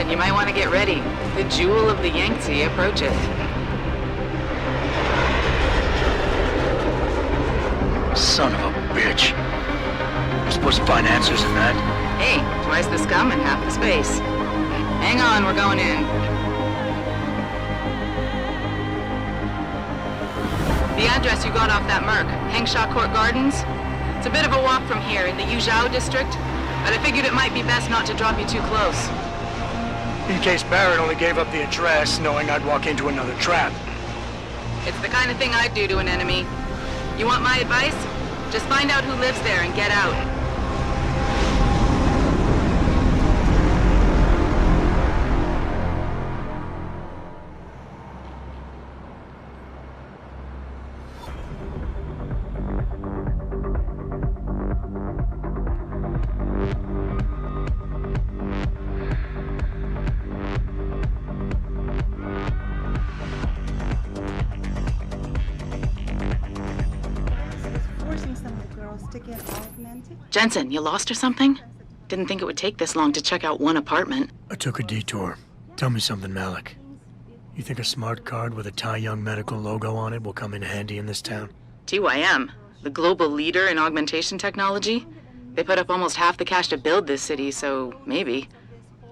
Then you might want to get ready. The jewel of the Yangtze approaches. Son of a bitch. We're supposed to find answers in that. Hey, twice the scum and half the space. Hang on, we're going in. The address you got off that Merc, Hengsha Court Gardens. It's a bit of a walk from here in the Yuzhou district, but I figured it might be best not to drop you too close. In case Barrett only gave up the address, knowing I'd walk into another trap. It's the kind of thing I'd do to an enemy. You want my advice? Just find out who lives there and get out. Jensen, you lost or something? Didn't think it would take this long to check out one apartment. I took a detour. Tell me something, Malik. You think a smart card with a Tai Young Medical logo on it will come in handy in this town? TYM, the global leader in augmentation technology? They put up almost half the cash to build this city, so maybe.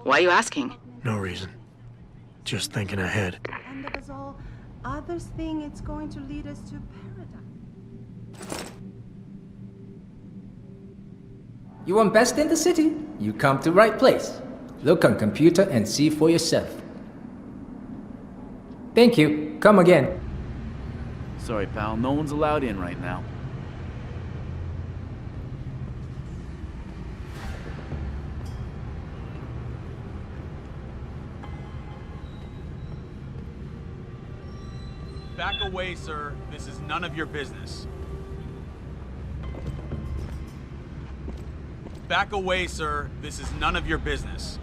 Why are you asking? No reason. Just thinking ahead. And above all, others think it's going to lead us to paradise. You want best in the city? You come to right place. Look on computer and see for yourself. Thank you. Come again. Sorry, pal. No one's allowed in right now. Back away, sir. This is none of your business. Back away, sir. This is none of your business.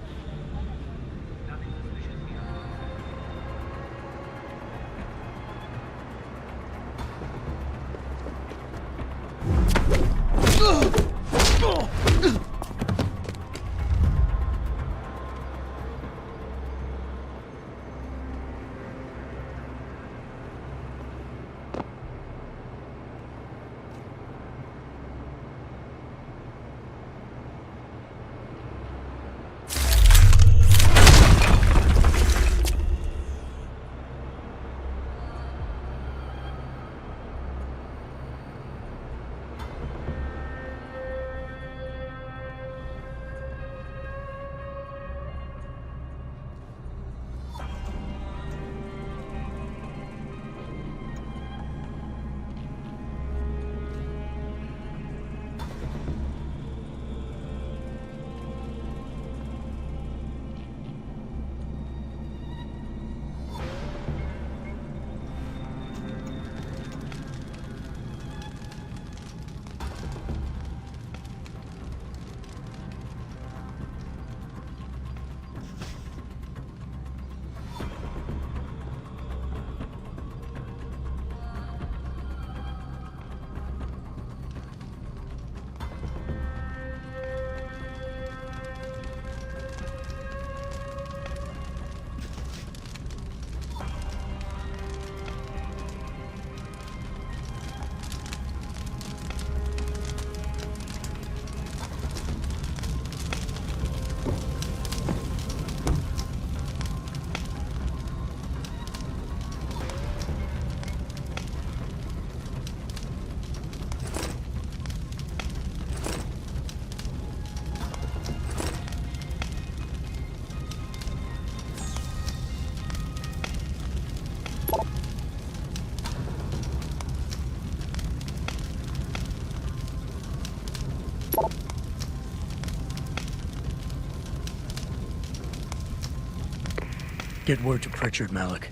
Get word to Pritchard, Malik.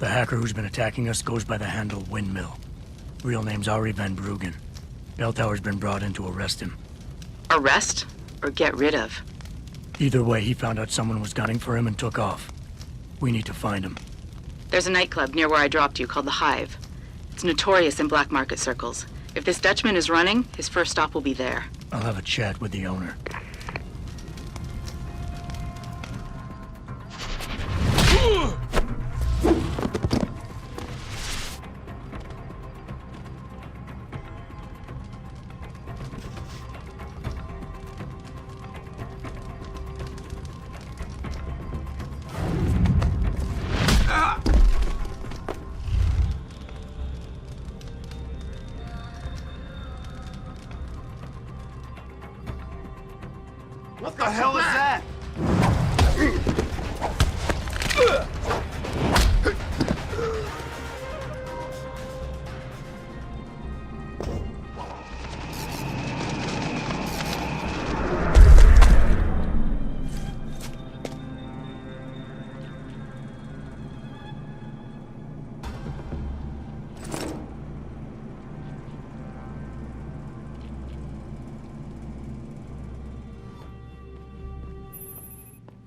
The hacker who's been attacking us goes by the handle Windmill. Real name's Ari Van Bruggen. Bell Tower's been brought in to arrest him. Arrest or get rid of? Either way, he found out someone was gunning for him and took off. We need to find him. There's a nightclub near where I dropped you called the Hive. It's notorious in black market circles. If this Dutchman is running, his first stop will be there. I'll have a chat with the owner.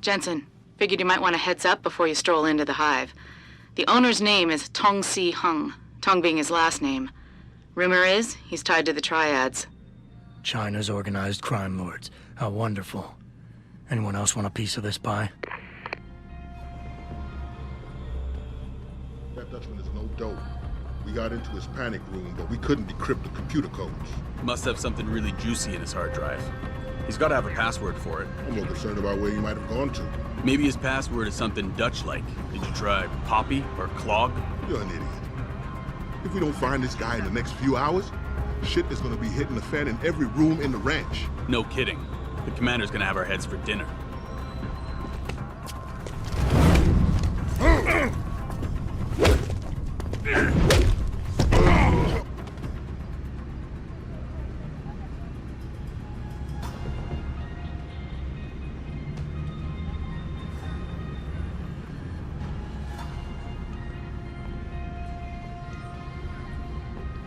Jensen, figured you might want a heads up before you stroll into the Hive. The owner's name is Tong Si Hung, Tong being his last name. Rumor is, he's tied to the Triads. China's organized crime lords. How wonderful. Anyone else want a piece of this pie? That Dutchman is no dope. We got into his panic room, but we couldn't decrypt the computer codes. Must have something really juicy in his hard drive. He's got to have a password for it. I'm more concerned about where he might have gone to. Maybe his password is something Dutch-like. Did you try Poppy or Clog? You're an idiot. If we don't find this guy in the next few hours, shit is gonna be hitting the fan in every room in the ranch. No kidding. The commander's gonna have our heads for dinner.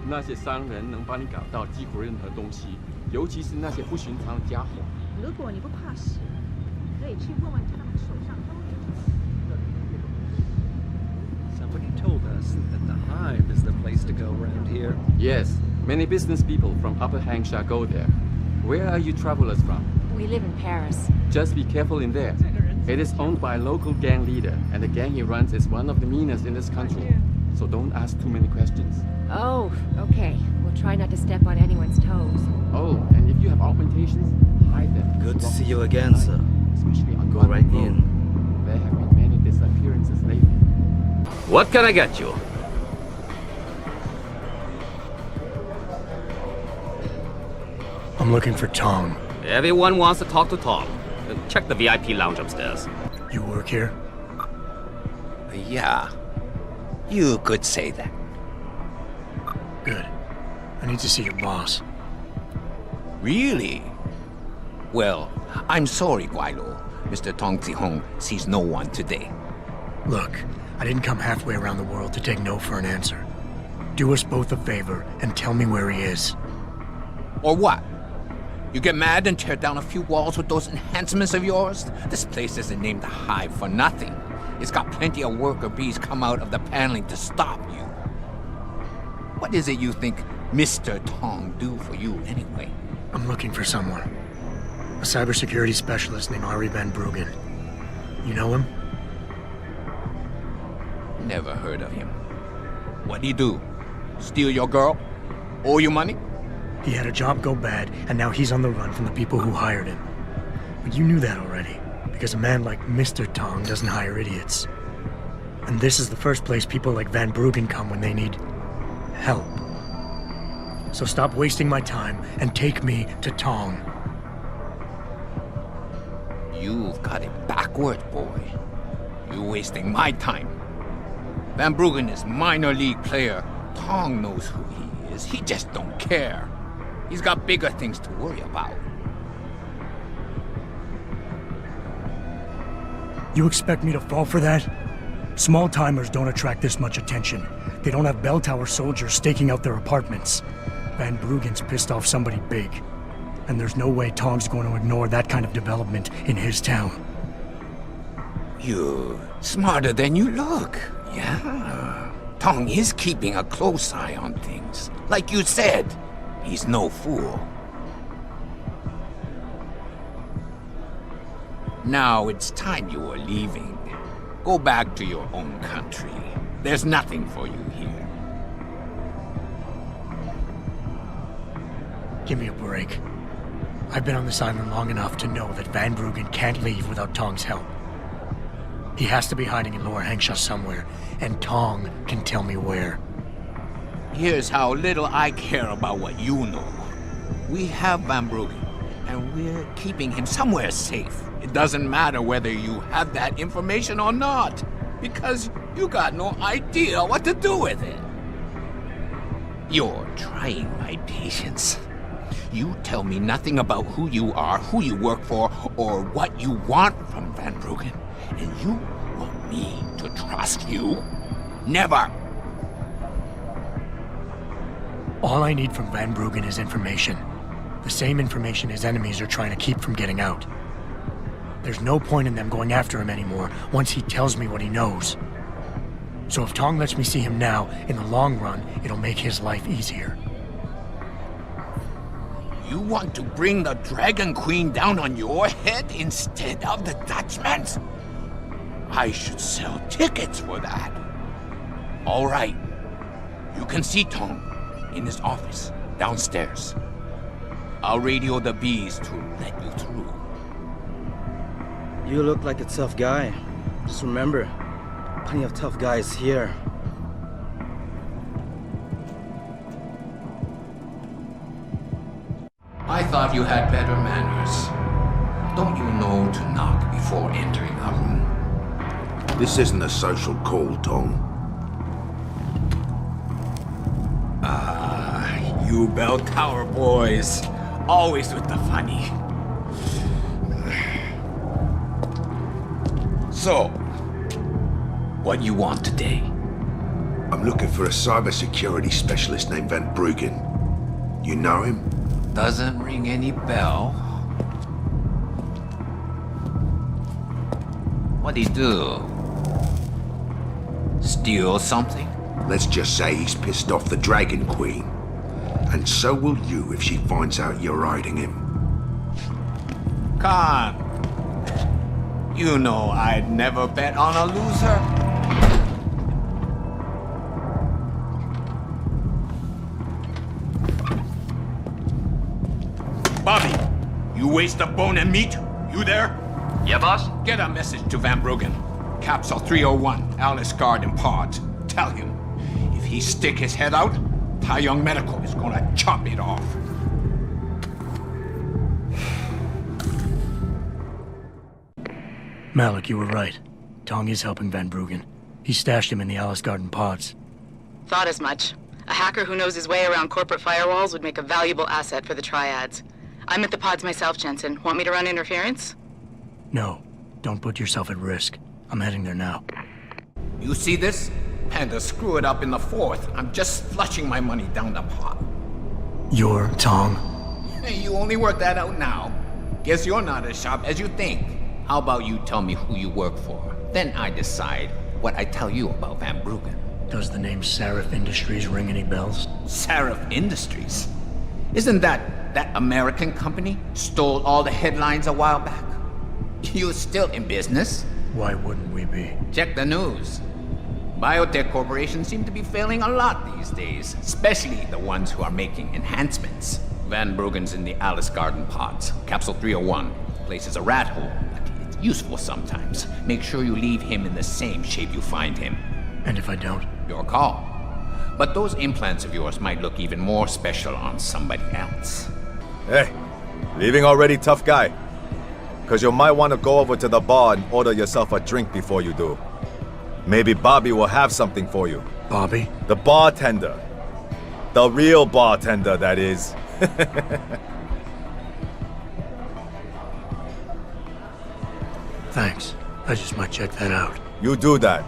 那些商人能帮你搞到几乎任何东西，尤其是那些不寻常的家伙。如果你不怕死，可以去问问他们手上都有。 Somebody told us that the Hive is the place to go around here. Yes, many business people from Upper Hengsha go there. Where are you travelers from? We live in Paris. Just be careful in there. It is owned by a local gang leader, and the gang he runs is one of the meanest in this country. So don't ask too many questions. Oh, okay. We'll try not to step on anyone's toes. Oh, and if you have augmentations, hide them. Good to see you again, sir. Especially on Go right Road. in. There have been many disappearances lately. What can I get you? I'm looking for Tong. Everyone wants to talk to Tom. Check the VIP lounge upstairs. You work here? Yeah. You could say that. Good. I need to see your boss. Really? Well, I'm sorry, Guilo. Mr. Tong Zihong sees no one today. Look, I didn't come halfway around the world to take no for an answer. Do us both a favor and tell me where he is. Or what? You get mad and tear down a few walls with those enhancements of yours? This place isn't named the Hive for nothing. It's got plenty of worker bees come out of the paneling to stop you. What is it you think Mr. Tong do for you anyway? I'm looking for someone. A cybersecurity specialist named Ari Van Bruggen. You know him? Never heard of him. What'd he do? Steal your girl? Owe you money? He had a job go bad, and now he's on the run from the people who hired him. But you knew that already, because a man like Mr. Tong doesn't hire idiots. And this is the first place people like Van Bruggen come when they need help. So stop wasting my time and take me to Tong. You've got it backward, boy. You're wasting my time. Van Bruggen is minor league player. Tong knows who he is. He just don't care. He's got bigger things to worry about. You expect me to fall for that? Small-timers don't attract this much attention. They don't have bell tower soldiers staking out their apartments. Van Bruggen's pissed off somebody big. And there's no way Tong's going to ignore that kind of development in his town. You're smarter than you look. Yeah. Tong is keeping a close eye on things. Like you said, he's no fool. Now it's time you were leaving. Go back to your own country. There's nothing for you here. Give me a break. I've been on this island long enough to know that Van Bruggen can't leave without Tong's help. He has to be hiding in Lower Hengsha somewhere, and Tong can tell me where. Here's how little I care about what you know. We have Van Bruggen, and we're keeping him somewhere safe. It doesn't matter whether you have that information or not, because you got no idea what to do with it. You're trying my patience. You tell me nothing about who you are, who you work for, or what you want from Van Bruggen, and you want me to trust you? Never! All I need from Van Bruggen is information. The same information his enemies are trying to keep from getting out. There's no point in them going after him anymore once he tells me what he knows. So if Tong lets me see him now, in the long run, it'll make his life easier. You want to bring the Dragon Queen down on your head instead of the Dutchman's? I should sell tickets for that. All right. You can see Tong in his office downstairs. I'll radio the bees to let you through. You look like a tough guy. Just remember, plenty of tough guys here. I thought you had better manners. Don't you know to knock before entering a room? This isn't a social call, Tong. You bell tower boys. Always with the funny. So, what you want today? I'm looking for a cybersecurity specialist named Van Bruggen. You know him? Doesn't ring any bell. What'd he do? Steal something? Let's just say he's pissed off the Dragon Queen. And so will you if she finds out you're hiding him. Khan, you know I'd never bet on a loser. Bobby, you waste a bone and meat? You there? Yeah, boss? Get a message to Van Bruggen. Capsule 301, Alice Garden Pods. Tell him, if he stick his head out, Tai Young Medical is gonna chop it off. Malik, you were right. Tong is helping Van Bruggen. He stashed him in the Alice Garden pods. Thought as much. A hacker who knows his way around corporate firewalls would make a valuable asset for the Triads. I'm at the pods myself, Jensen. Want me to run interference? No, don't put yourself at risk. I'm heading there now. You see this? And to screw it up in the fourth, I'm just flushing my money down the pot. You're Tong? Hey, you only work that out now. Guess you're not as sharp as you think. How about you tell me who you work for? Then I decide what I tell you about Van Bruggen. Does the name Sarif Industries ring any bells? Sarif Industries? Isn't that American company stole all the headlines a while back? You're still in business? Why wouldn't we be? Check the news. Biotech corporations seem to be failing a lot these days, especially the ones who are making enhancements. Van Bruggen's in the Alice Garden pods. Capsule 301. Place is a rat hole, but it's useful sometimes. Make sure you leave him in the same shape you find him. And if I don't? Your call. But those implants of yours might look even more special on somebody else. Hey, leaving already, tough guy? Because you might want to go over to the bar and order yourself a drink before you do. Maybe Bobby will have something for you. Bobby? The bartender. The real bartender, that is. Thanks. I just might check that out. You do that.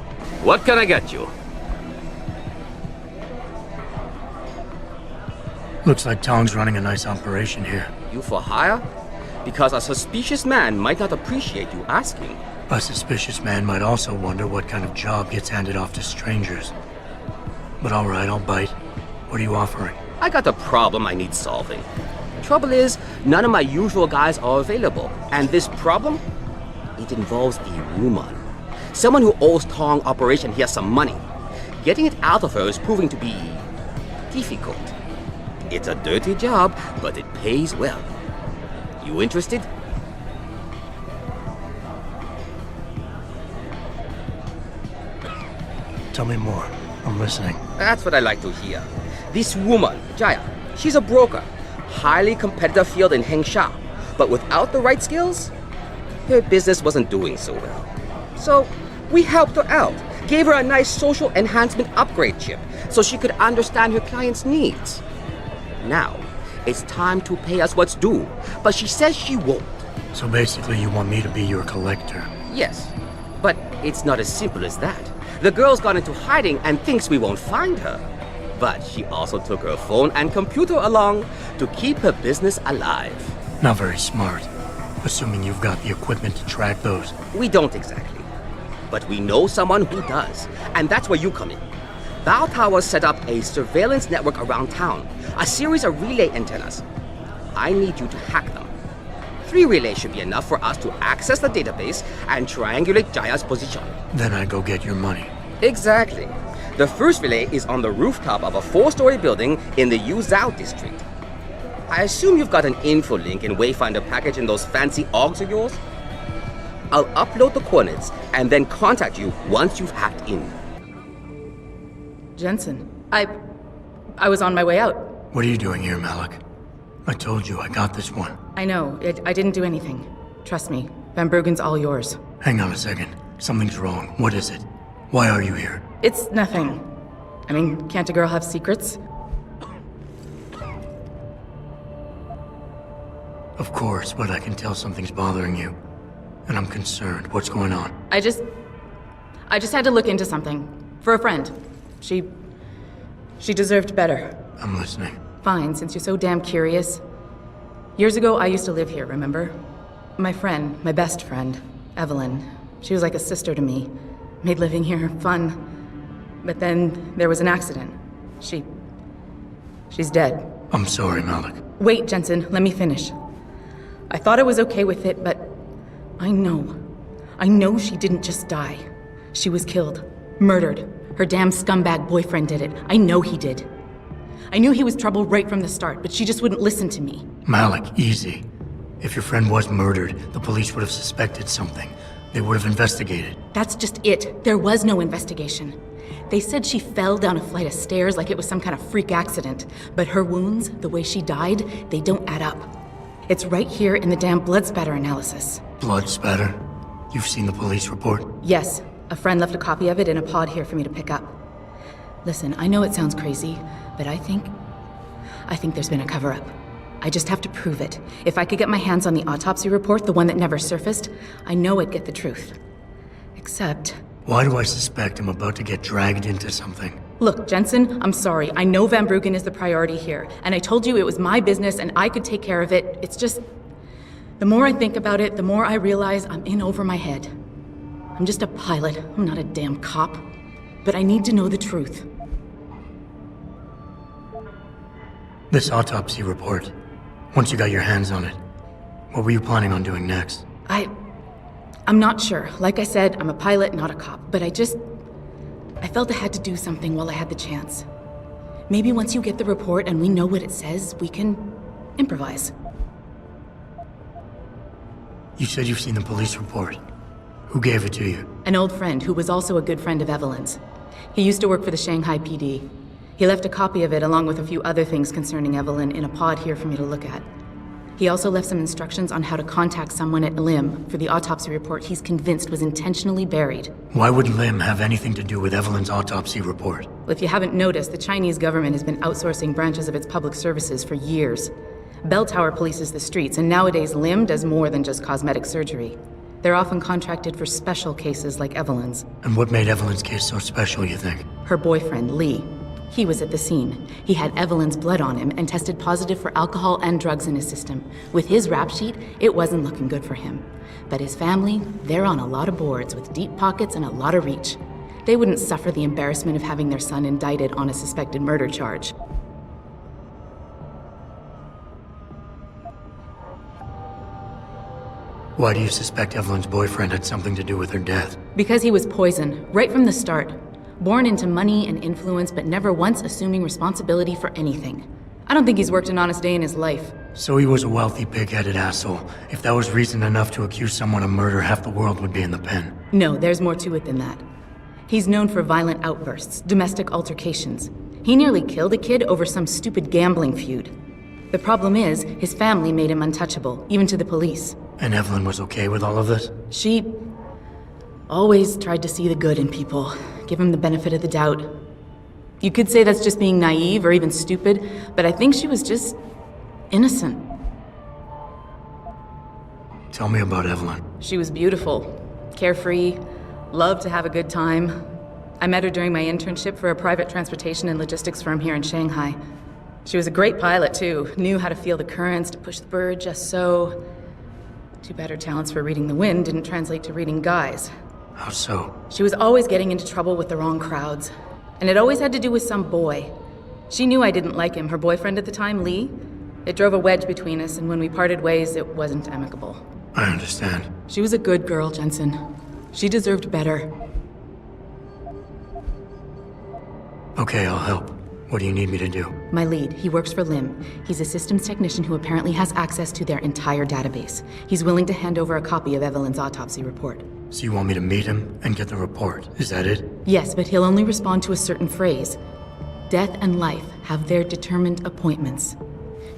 What can I get you? Looks like Tong's running a nice operation here. You for hire? Because a suspicious man might not appreciate you asking. A suspicious man might also wonder what kind of job gets handed off to strangers. But alright, I'll bite. What are you offering? I got a problem I need solving. Trouble is, none of my usual guys are available. And this problem? It involves a woman. Someone who owes Tong Operation here some money. Getting it out of her is proving to be difficult. It's a dirty job, but it pays well. You interested? Tell me more. I'm listening. That's what I like to hear. This woman, Jaya, she's a broker. Highly competitive field in Hengsha. But without the right skills, her business wasn't doing so well. So, we helped her out. Gave her a nice social enhancement upgrade chip so she could understand her clients' needs. Now, it's time to pay us what's due, but she says she won't. So basically you want me to be your collector? Yes, but it's not as simple as that. The girl's gone into hiding and thinks we won't find her. But she also took her phone and computer along to keep her business alive. Not very smart. Assuming you've got the equipment to track those. We don't exactly. But we know someone who does, and that's where you come in. Bow Tower set up a surveillance network around town, a series of relay antennas. I need you to hack them. 3 relays should be enough for us to access the database and triangulate Jaya's position. Then I go get your money. Exactly. The first relay is on the rooftop of a 4-story building in the Yuzhou district. I assume you've got an info link and Wayfinder package in those fancy AUGs of yours? I'll upload the coordinates and then contact you once you've hacked in. Jensen, I was on my way out. What are you doing here, Malik? I told you I got this one. I know. I didn't do anything. Trust me. Van Bruggen's all yours. Hang on a second. Something's wrong. What is it? Why are you here? It's nothing. I mean, can't a girl have secrets? Of course, but I can tell something's bothering you. And I'm concerned. What's going on? I just had to look into something. For a friend. She deserved better. I'm listening. Fine, since you're so damn curious. Years ago, I used to live here, remember? My friend, my best friend, Evelyn. She was like a sister to me. Made living here fun. But then there was an accident. She's dead. I'm sorry, Malik. Wait, Jensen, let me finish. I thought I was okay with it, but I know she didn't just die. She was killed. Murdered. Her damn scumbag boyfriend did it. I know he did. I knew he was trouble right from the start, but she just wouldn't listen to me. Malik, easy. If your friend was murdered, the police would have suspected something. They would have investigated. That's just it. There was no investigation. They said she fell down a flight of stairs like it was some kind of freak accident. But her wounds, the way she died, they don't add up. It's right here in the damn blood spatter analysis. Blood spatter? You've seen the police report? Yes. A friend left a copy of it in a pod here for me to pick up. Listen, I know it sounds crazy, but I think there's been a cover-up. I just have to prove it. If I could get my hands on the autopsy report, the one that never surfaced, I know I'd get the truth. Except... Why do I suspect I'm about to get dragged into something? Look, Jensen, I'm sorry. I know Van Bruggen is the priority here, and I told you it was my business and I could take care of it. It's just... The more I think about it, the more I realize I'm in over my head. I'm just a pilot. I'm not a damn cop. But I need to know the truth. This autopsy report. Once you got your hands on it, what were you planning on doing next? I'm not sure. Like I said, I'm a pilot, not a cop. But I felt I had to do something while I had the chance. Maybe once you get the report and we know what it says, we can improvise. You said you've seen the police report. Who gave it to you? An old friend who was also a good friend of Evelyn's. He used to work for the Shanghai PD. He left a copy of it along with a few other things concerning Evelyn in a pod here for me to look at. He also left some instructions on how to contact someone at Lim for the autopsy report he's convinced was intentionally buried. Why would Lim have anything to do with Evelyn's autopsy report? Well, if you haven't noticed, the Chinese government has been outsourcing branches of its public services for years. Bell Tower polices the streets, and nowadays Lim does more than just cosmetic surgery. They're often contracted for special cases like Evelyn's. And what made Evelyn's case so special, you think? Her boyfriend, Lee. He was at the scene. He had Evelyn's blood on him and tested positive for alcohol and drugs in his system. With his rap sheet, it wasn't looking good for him. But his family, they're on a lot of boards with deep pockets and a lot of reach. They wouldn't suffer the embarrassment of having their son indicted on a suspected murder charge. Why do you suspect Evelyn's boyfriend had something to do with her death? Because he was poisoned, right from the start. Born into money and influence, but never once assuming responsibility for anything. I don't think he's worked an honest day in his life. So he was a wealthy, pig-headed asshole. If that was reason enough to accuse someone of murder, half the world would be in the pen. No, there's more to it than that. He's known for violent outbursts, domestic altercations. He nearly killed a kid over some stupid gambling feud. The problem is, his family made him untouchable, even to the police. And Evelyn was okay with all of this? She always tried to see the good in people, give him the benefit of the doubt. You could say that's just being naive or even stupid, but I think she was just innocent. Tell me about Evelyn. She was beautiful, carefree, loved to have a good time. I met her during my internship for a private transportation and logistics firm here in Shanghai. She was a great pilot too, knew how to feel the currents, to push the bird just so. Too bad her talents for reading the wind didn't translate to reading guys. How so? She was always getting into trouble with the wrong crowds. And it always had to do with some boy. She knew I didn't like him. Her boyfriend at the time, Lee. It drove a wedge between us, and when we parted ways, it wasn't amicable. I understand. She was a good girl, Jensen. She deserved better. Okay, I'll help. What do you need me to do? My lead, he works for Lim. He's a systems technician who apparently has access to their entire database. He's willing to hand over a copy of Evelyn's autopsy report. So you want me to meet him and get the report, is that it? Yes, but he'll only respond to a certain phrase. Death and life have their determined appointments.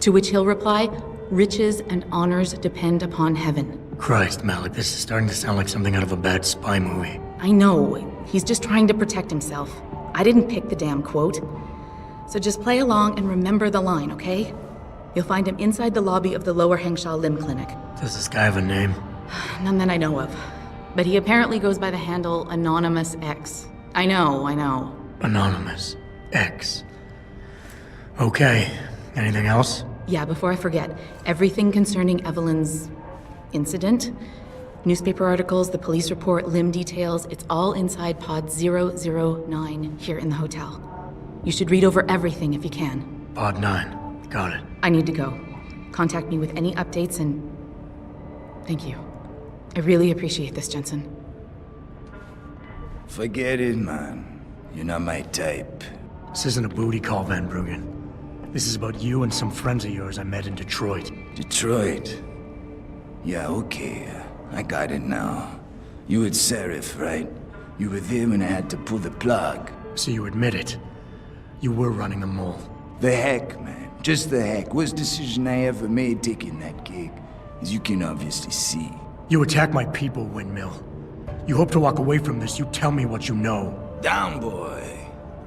To which he'll reply, riches and honors depend upon heaven. Christ, Malik, this is starting to sound like something out of a bad spy movie. I know. He's just trying to protect himself. I didn't pick the damn quote. So just play along and remember the line, okay? You'll find him inside the lobby of the Lower Hengsha Lim Clinic. Does this guy have a name? None that I know of. But he apparently goes by the handle Anonymous X. I know. Anonymous X. Okay. Anything else? Yeah, before I forget, everything concerning Evelyn's incident, newspaper articles, the police report, Lim details, it's all inside pod 009 here in the hotel. You should read over everything if you can. Pod 9. Got it. I need to go. Contact me with any updates and... Thank you. I really appreciate this, Jensen. Forget it, man. You're not my type. This isn't a booty call, Van Bruggen. This is about you and some friends of yours I met in Detroit. Detroit? Yeah, okay. I got it now. You with Seraph, right? You were there when I had to pull the plug. So you admit it. You were running the mole. The heck, man. Just the heck. Worst decision I ever made taking that gig. As you can obviously see. You attack my people, Windmill. You hope to walk away from this, you tell me what you know. Down, boy.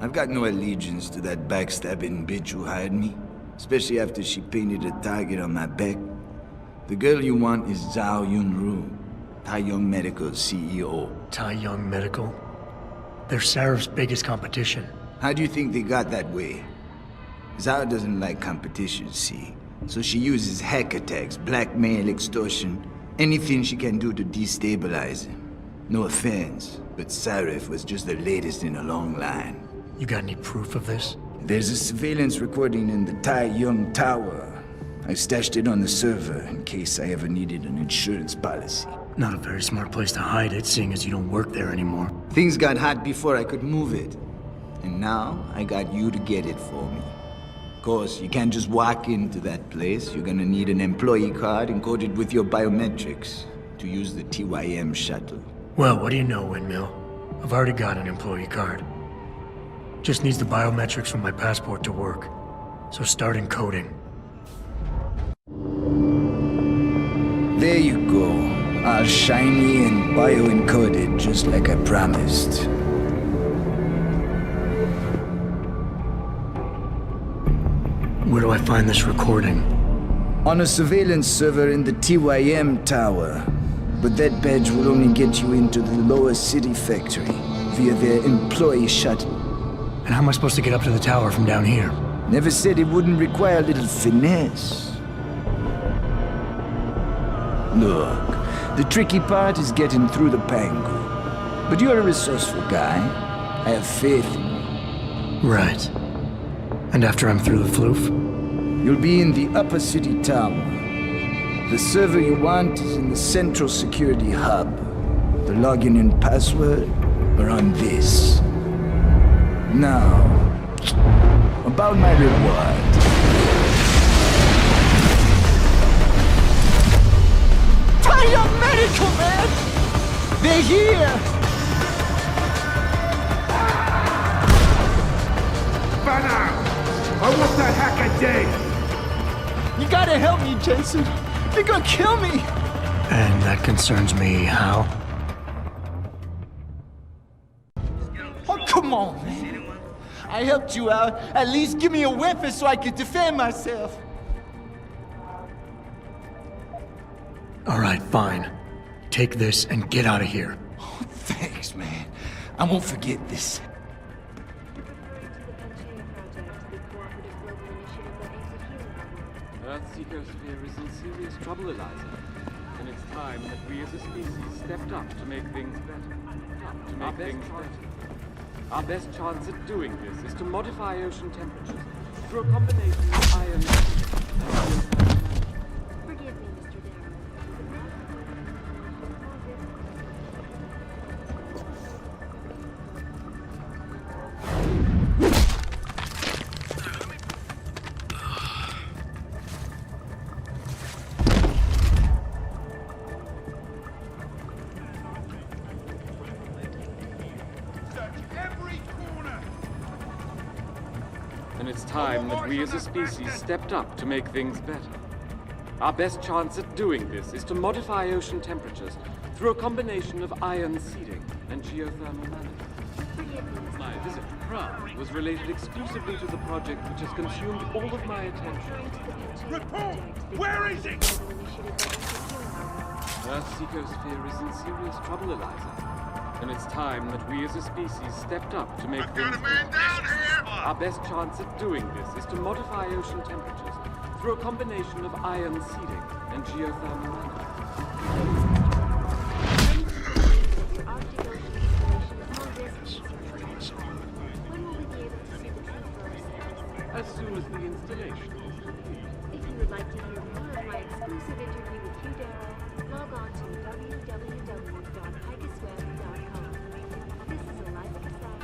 I've got no allegiance to that backstabbing bitch who hired me. Especially after she painted a target on my back. The girl you want is Zhao Yunru, Tai Young Medical's CEO. Tai Young Medical? They're Seraph's biggest competition. How do you think they got that way? Zhao doesn't like competition, see? So she uses hack attacks, blackmail, extortion, anything she can do to destabilize him. No offense, but Seraph was just the latest in a long line. You got any proof of this? There's a surveillance recording in the Tai Young Tower. I stashed it on the server in case I ever needed an insurance policy. Not a very smart place to hide it, seeing as you don't work there anymore. Things got hot before I could move it. And now, I got you to get it for me. Of course, you can't just walk into that place. You're gonna need an employee card encoded with your biometrics to use the TYM shuttle. Well, what do you know, Windmill? I've already got an employee card. Just needs the biometrics from my passport to work. So start encoding. There you go. All shiny and bio-encoded, just like I promised. Where do I find this recording? On a surveillance server in the TYM tower. But that badge will only get you into the lower city factory via their employee shuttle. And how am I supposed to get up to the tower from down here? Never said it wouldn't require a little finesse. Look, the tricky part is getting through the Pangu. But you're a resourceful guy. I have faith in you. Right. And after I'm through the floof? You'll be in the upper city tower. The server you want is in the central security hub. The login and password are on this. Now, about my reward. Tai Young Medical, man! They're here! Banner! I want that hacker dead! You gotta help me, Jason. They're gonna kill me! And that concerns me how? Oh, come on, man. I helped you out. At least give me a weapon so I can defend myself. All right, fine. Take this and get out of here. Oh, thanks, man. I won't forget this. Earth Seekers fear is in serious trouble, Eliza. And it's time that we as a species stepped up to make things better. Our best chance at doing this is to modify ocean temperatures through a combination of iron and Forgive me, Mr. Darrow. And it's time that we as a species stepped up to make things better. Our best chance at doing this is to modify ocean temperatures through a combination of iron seeding and geothermal management. My visit to Prague was related exclusively to the project which has consumed all of my attention. Report! Where is it? Earth's ecosphere is in serious trouble, Eliza. And it's time that we as a species stepped up to make things better. Down here! Our best chance at doing this is to modify ocean temperatures through a combination of iron seeding and geothermal management. As soon as the installation is complete. If you would like to hear more of my exclusive interview with Hugh Darrow, log on to www.highcasweb.com. This is a live cassette.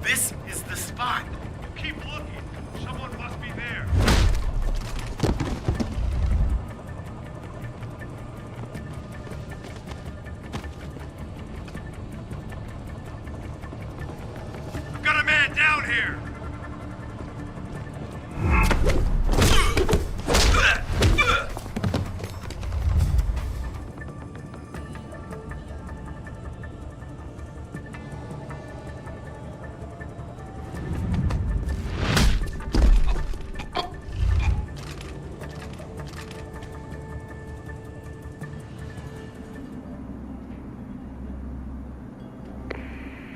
This is the spot. Keep looking. Someone must be there. Got a man down here.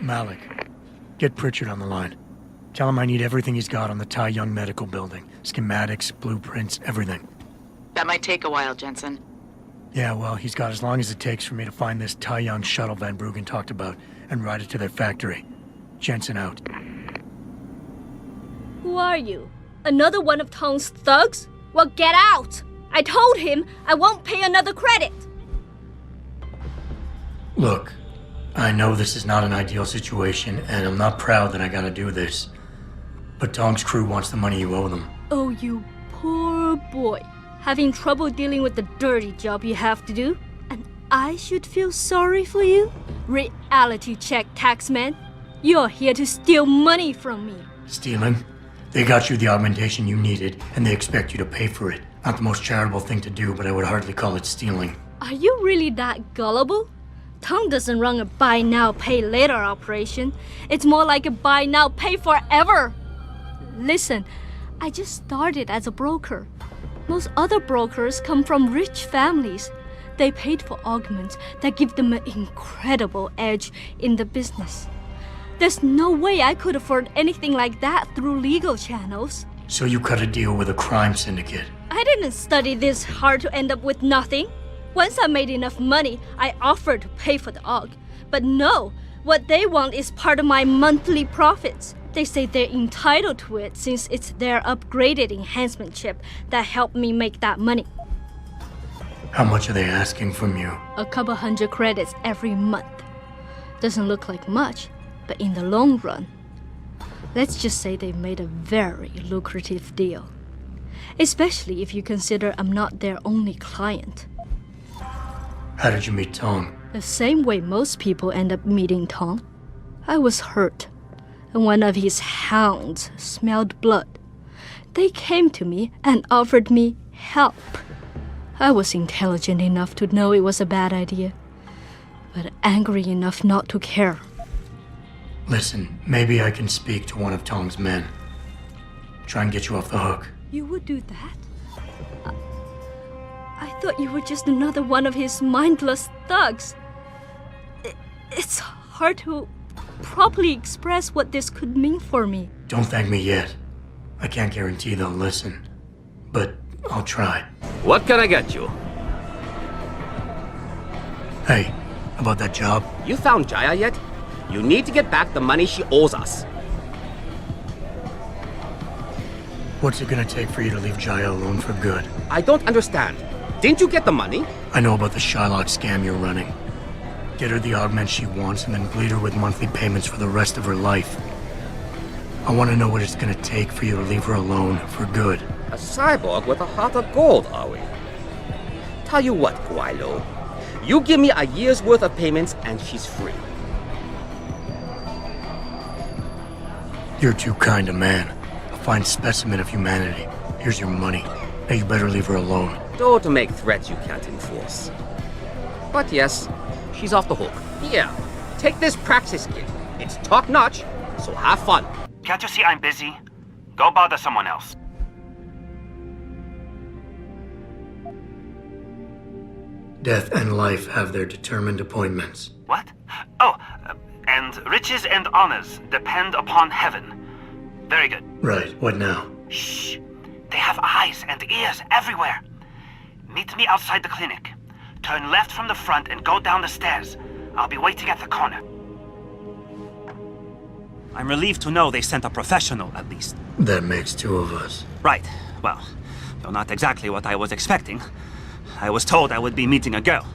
Malik, get Pritchard on the line. Tell him I need everything he's got on the Tai Young Medical Building. Schematics, blueprints, everything. That might take a while, Jensen. Yeah, well, he's got as long as it takes for me to find this Tai Young shuttle Van Bruggen talked about and ride it to their factory. Jensen out. Who are you? Another one of Tong's thugs? Well, get out! I told him I won't pay another credit! Look, I know this is not an ideal situation, and I'm not proud that I gotta do this. But Tong's crew wants the money you owe them. Oh, you poor boy. Having trouble dealing with the dirty job you have to do? And I should feel sorry for you? Reality check, taxman. You're here to steal money from me. Stealing? They got you the augmentation you needed, and they expect you to pay for it. Not the most charitable thing to do, but I would hardly call it stealing. Are you really that gullible? Tong doesn't run a buy now, pay later operation. It's more like a buy now, pay forever. Listen, I just started as a broker. Most other brokers come from rich families. They paid for augments that give them an incredible edge in the business. There's no way I could afford anything like that through legal channels. So you cut a deal with a crime syndicate. I didn't study this hard to end up with nothing. Once I made enough money, I offered to pay for the aug. But no, what they want is part of my monthly profits. They say they're entitled to it since it's their upgraded enhancement chip that helped me make that money. How much are they asking from you? A couple hundred credits every month. Doesn't look like much, but in the long run, let's just say they've made a very lucrative deal. Especially if you consider I'm not their only client. How did you meet Tong? The same way most people end up meeting Tong. I was hurt, and one of his hounds smelled blood. They came to me and offered me help. I was intelligent enough to know it was a bad idea. but angry enough not to care. Listen, maybe I can speak to one of Tong's men. Try and get you off the hook. You would do that? I thought you were just another one of his mindless thugs. It's hard to properly express what this could mean for me. Don't thank me yet. I can't guarantee they'll listen, but I'll try. What can I get you? Hey, about that job? You found Jaya yet? You need to get back the money she owes us. What's it gonna take for you to leave Jaya alone for good? I don't understand. Didn't you get the money? I know about the Shylock scam you're running. Get her the augment she wants and then bleed her with monthly payments for the rest of her life. I want to know what it's gonna take for you to leave her alone for good. A cyborg with a heart of gold, are we? Tell you what, Guaylo. You give me a year's worth of payments and she's free. You're too kind a man. A fine specimen of humanity. Here's your money. Now you better leave her alone. Don't make threats you can't enforce. But yes, she's off the hook. Here, take this praxis kit. It's top-notch, so have fun. Can't you see I'm busy? Go bother someone else. Death and life have their determined appointments. What? Oh, and riches and honors depend upon heaven. Very good. Right, what now? Shh. They have eyes and ears everywhere. Meet me outside the clinic. Turn left from the front and go down the stairs. I'll be waiting at the corner. I'm relieved to know they sent a professional, at least. That makes two of us. Right. Well, though not exactly what I was expecting. I was told I would be meeting a girl.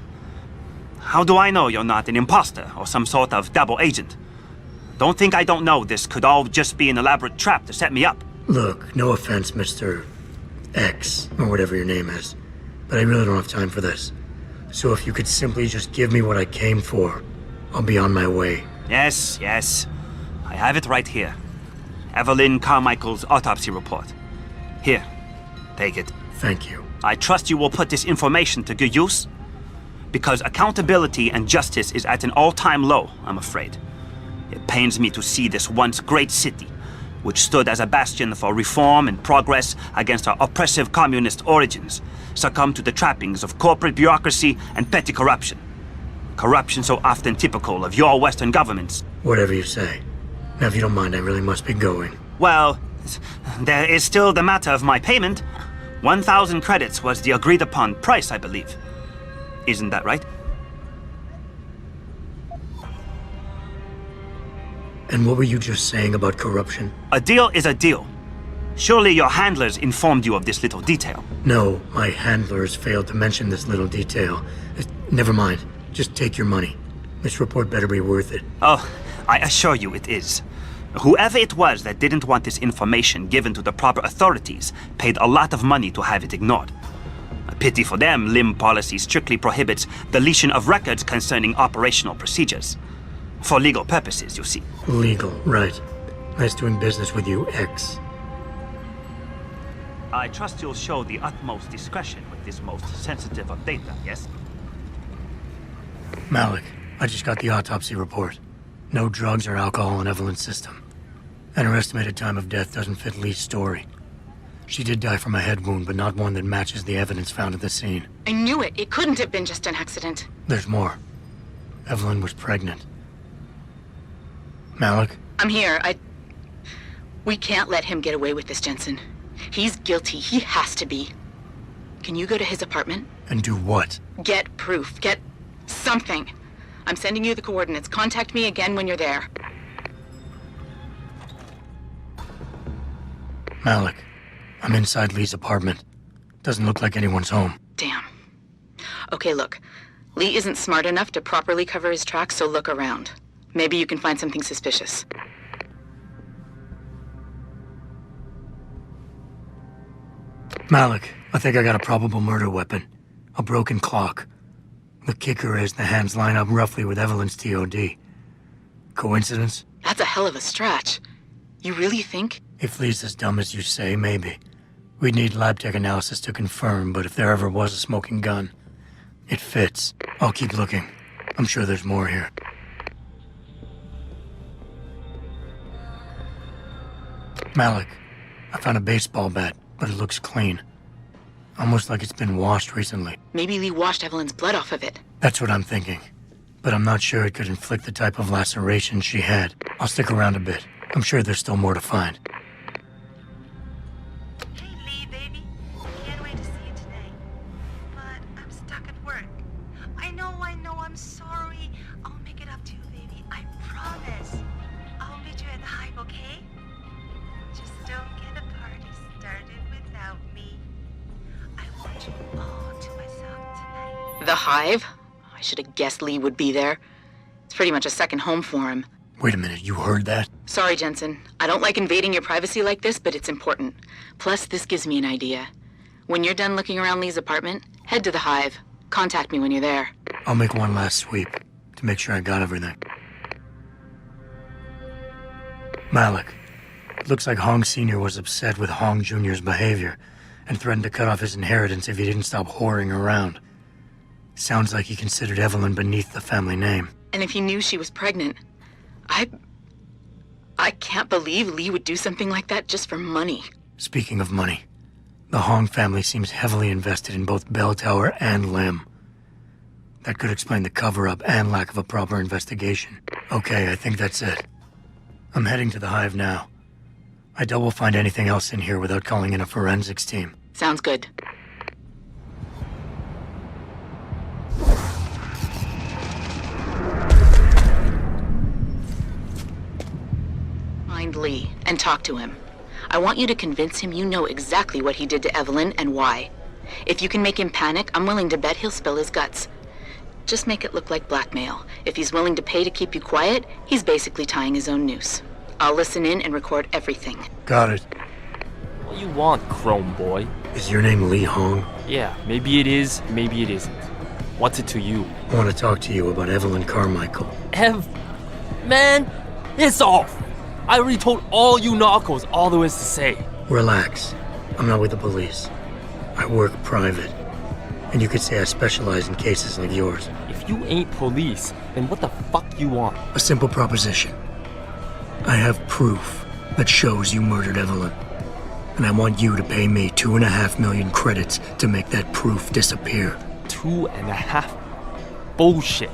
How do I know you're not an imposter or some sort of double agent? Don't think I don't know this could all just be an elaborate trap to set me up. Look, no offense, Mr. X, or whatever your name is, but I really don't have time for this. So if you could simply just give me what I came for, I'll be on my way. Yes, yes. I have it right here. Evelyn Carmichael's autopsy report. Here, take it. Thank you. I trust you will put this information to good use, because accountability and justice is at an all-time low, I'm afraid. It pains me to see this once great city, which stood as a bastion for reform and progress against our oppressive communist origins, succumb to the trappings of corporate bureaucracy and petty corruption. Corruption so often typical of your Western governments. Whatever you say. Now, if you don't mind, I really must be going. Well, there is still the matter of my payment. 1,000 credits was the agreed-upon price, I believe. Isn't that right? And what were you just saying about corruption? A deal is a deal. Surely your handlers informed you of this little detail. No, my handlers failed to mention this little detail. Never mind. Just take your money. This report better be worth it. Oh, I assure you it is. Whoever it was that didn't want this information given to the proper authorities paid a lot of money to have it ignored. A pity for them, LIM policy strictly prohibits deletion of records concerning operational procedures. For legal purposes, you see. Legal, right. Nice doing business with you, X. I trust you'll show the utmost discretion with this most sensitive of data, yes? Malik, I just got the autopsy report. No drugs or alcohol in Evelyn's system. And her estimated time of death doesn't fit Lee's story. She did die from a head wound, but not one that matches the evidence found at the scene. I knew it. It couldn't have been just an accident. There's more. Evelyn was pregnant. Malik? I'm here. We can't let him get away with this, Jensen. He's guilty. He has to be. Can you go to his apartment? And do what? Get proof. Get something. I'm sending you the coordinates. Contact me again when you're there. Malik, I'm inside Lee's apartment. Doesn't look like anyone's home. Damn. Okay, look. Lee isn't smart enough to properly cover his tracks, so look around. Maybe you can find something suspicious. Malik, I think I got a probable murder weapon. A broken clock. The kicker is the hands line up roughly with Evelyn's TOD. Coincidence? That's a hell of a stretch. You really think? If Lee's as dumb as you say, maybe. We'd need lab tech analysis to confirm, but if there ever was a smoking gun, it fits. I'll keep looking. I'm sure there's more here. Malik, I found a baseball bat, but it looks clean. Almost like it's been washed recently. Maybe Lee washed Evelyn's blood off of it. That's what I'm thinking. But I'm not sure it could inflict the type of laceration she had. I'll stick around a bit. I'm sure there's still more to find. Hey, Lee, baby. Can't wait to see you today. But I'm stuck at work. I know, I'm sorry. I'll make it up to you, baby. I promise. I'll meet you at the Hive, okay? Just don't get a party started without me. I want you all to myself tonight. The Hive? I should have guessed Lee would be there. It's pretty much a second home for him. Wait a minute, you heard that? Sorry, Jensen. I don't like invading your privacy like this, but it's important. Plus, this gives me an idea. When you're done looking around Lee's apartment, head to the Hive. Contact me when you're there. I'll make one last sweep to make sure I got everything. Malik, it looks like Hong Sr. was upset with Hong Jr.'s behavior and threatened to cut off his inheritance if he didn't stop whoring around. Sounds like he considered Evelyn beneath the family name. And if he knew she was pregnant, I can't believe Lee would do something like that just for money. Speaking of money, the Hong family seems heavily invested in both Bell Tower and Lim. That could explain the cover-up and lack of a proper investigation. Okay, I think that's it. I'm heading to the Hive now. I doubt we'll find anything else in here without calling in a forensics team. Sounds good. Find Lee and talk to him. I want you to convince him you know exactly what he did to Evelyn and why. If you can make him panic, I'm willing to bet he'll spill his guts. Just make it look like blackmail. If he's willing to pay to keep you quiet, he's basically tying his own noose. I'll listen in and record everything. Got it. What you want, Chrome Boy? Is your name Lee Hong? Yeah, maybe it is, maybe it isn't. What's it to you? I want to talk to you about Evelyn Carmichael. Man, it's off! I already told all you narcos all there is to say. Relax. I'm not with the police. I work private. And you could say I specialize in cases like yours. If you ain't police, then what the fuck you want? A simple proposition. I have proof that shows you murdered Evelyn. And I want you to pay me 2.5 million credits to make that proof disappear. 2.5? Bullshit.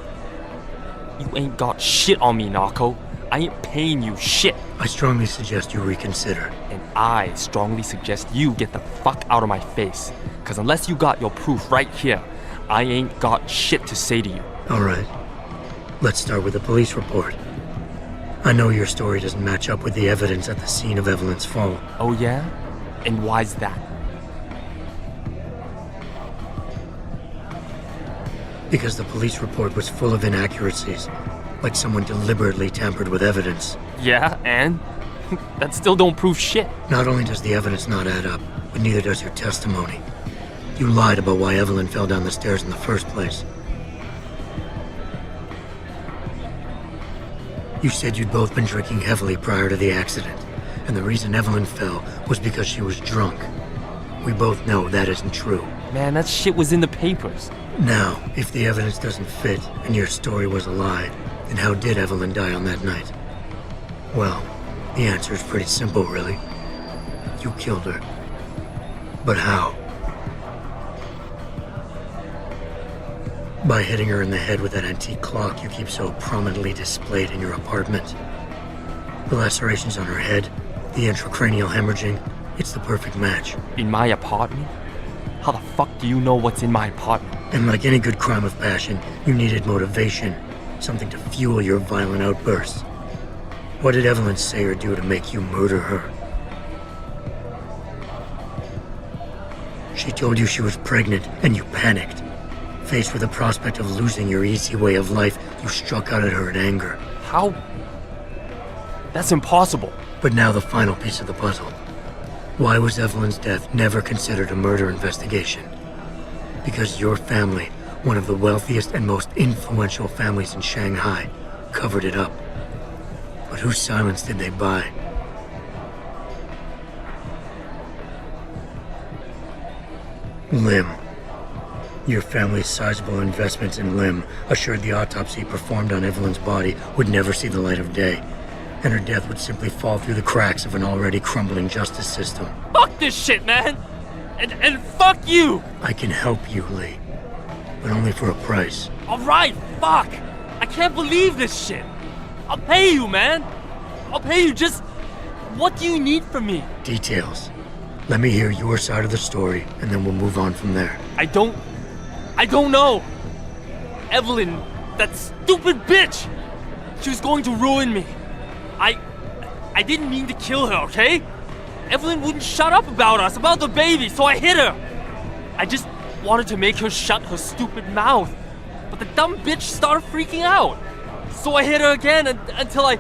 You ain't got shit on me, narco. I ain't paying you shit. I strongly suggest you reconsider. And I strongly suggest you get the fuck out of my face. Cause unless you got your proof right here, I ain't got shit to say to you. Alright. Let's start with the police report. I know your story doesn't match up with the evidence at the scene of Evelyn's fall. Oh yeah? And why's that? Because the police report was full of inaccuracies. Like someone deliberately tampered with evidence. Yeah, and? That still don't prove shit. Not only does the evidence not add up, but neither does your testimony. You lied about why Evelyn fell down the stairs in the first place. You said you'd both been drinking heavily prior to the accident, and the reason Evelyn fell was because she was drunk. We both know that isn't true. Man, that shit was in the papers. Now, if the evidence doesn't fit, and your story was a lie, then how did Evelyn die on that night? Well, the answer is pretty simple, really. You killed her. But how? By hitting her in the head with that antique clock you keep so prominently displayed in your apartment. The lacerations on her head, the intracranial hemorrhaging, it's the perfect match. In my apartment? How the fuck do you know what's in my apartment? And like any good crime of passion, you needed motivation. Something to fuel your violent outbursts. What did Evelyn say or do to make you murder her? She told you she was pregnant, and you panicked. Faced with the prospect of losing your easy way of life, you struck out at her in anger. How? That's impossible. But now the final piece of the puzzle. Why was Evelyn's death never considered a murder investigation? Because your family, one of the wealthiest and most influential families in Shanghai, covered it up. But whose silence did they buy? Lim. Your family's sizable investments in Lim assured the autopsy performed on Evelyn's body would never see the light of day, and her death would simply fall through the cracks of an already crumbling justice system. Fuck this shit, man! And fuck you! I can help you, Lee, but only for a price. Alright, fuck! I can't believe this shit! I'll pay you, man! I'll pay you, just... What do you need from me? Details. Let me hear your side of the story, and then we'll move on from there. I don't know! Evelyn, that stupid bitch! She was going to ruin me. I didn't mean to kill her, okay? Evelyn wouldn't shut up about us, about the baby, so I hit her! I just wanted to make her shut her stupid mouth. But the dumb bitch started freaking out. So I hit her again until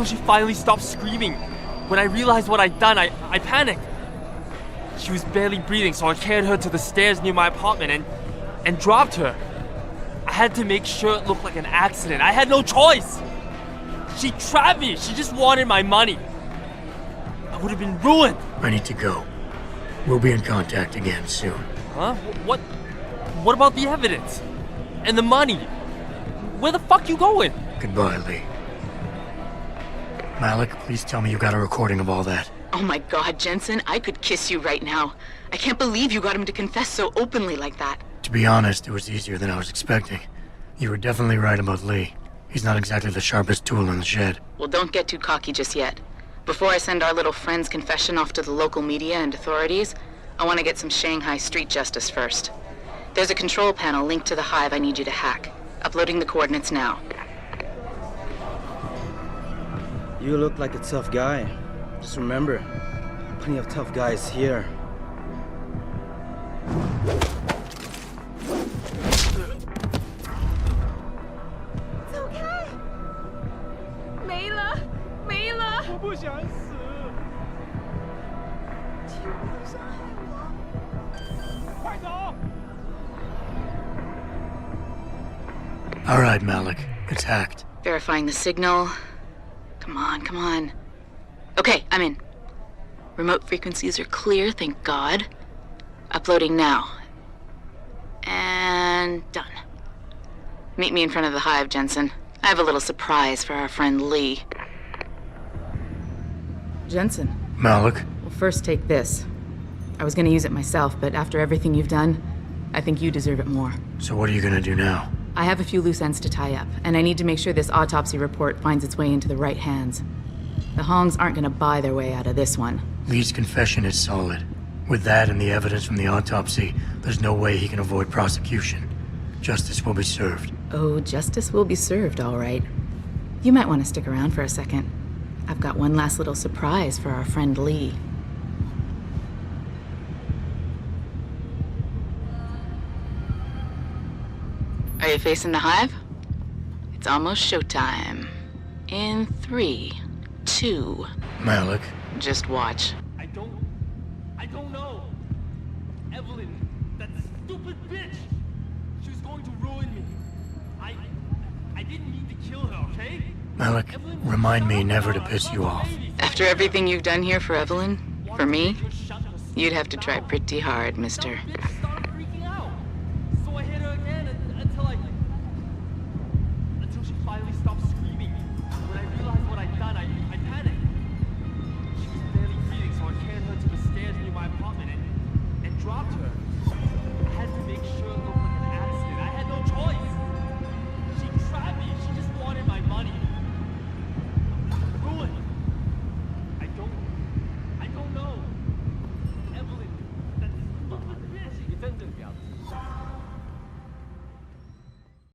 she finally stopped screaming. When I realized what I'd done, I panicked. She was barely breathing, so I carried her to the stairs near my apartment and dropped her. I had to make sure it looked like an accident. I had no choice. She trapped me. She just wanted my money. I would have been ruined. I need to go. We'll be in contact again soon. Huh? What about the evidence? And the money? Where the fuck you going? Goodbye, Lee. Malik, please tell me you got a recording of all that. Oh my god, Jensen, I could kiss you right now. I can't believe you got him to confess so openly like that. To be honest, it was easier than I was expecting. You were definitely right about Lee. He's not exactly the sharpest tool in the shed. Well, don't get too cocky just yet. Before I send our little friend's confession off to the local media and authorities, I want to get some Shanghai street justice first. There's a control panel linked to the Hive I need you to hack. Uploading the coordinates now. You look like a tough guy. Just remember, plenty of tough guys here. It's okay. 没了，没了。我不想死。请不伤害我。快走！ All right, Malik. It's hacked. Verifying the signal. Come on, come on. Okay, I'm in. Remote frequencies are clear, thank God. Uploading now. And done. Meet me in front of the Hive, Jensen. I have a little surprise for our friend Lee. Jensen. Malik. Well, first take this. I was gonna use it myself, but after everything you've done, I think you deserve it more. So what are you gonna do now? I have a few loose ends to tie up, and I need to make sure this autopsy report finds its way into the right hands. The Hongs aren't gonna buy their way out of this one. Lee's confession is solid. With that and the evidence from the autopsy, there's no way he can avoid prosecution. Justice will be served. Oh, justice will be served, all right. You might want to stick around for a second. I've got one last little surprise for our friend Lee. Are you facing the Hive? It's almost showtime. In 3, 2... Malik. Just watch. I don't know. Evelyn, that stupid bitch. She was going to ruin me. I didn't mean to kill her, okay? Malik, remind me never to piss you off. After everything you've done here for Evelyn, for me, you'd have to try pretty hard, mister.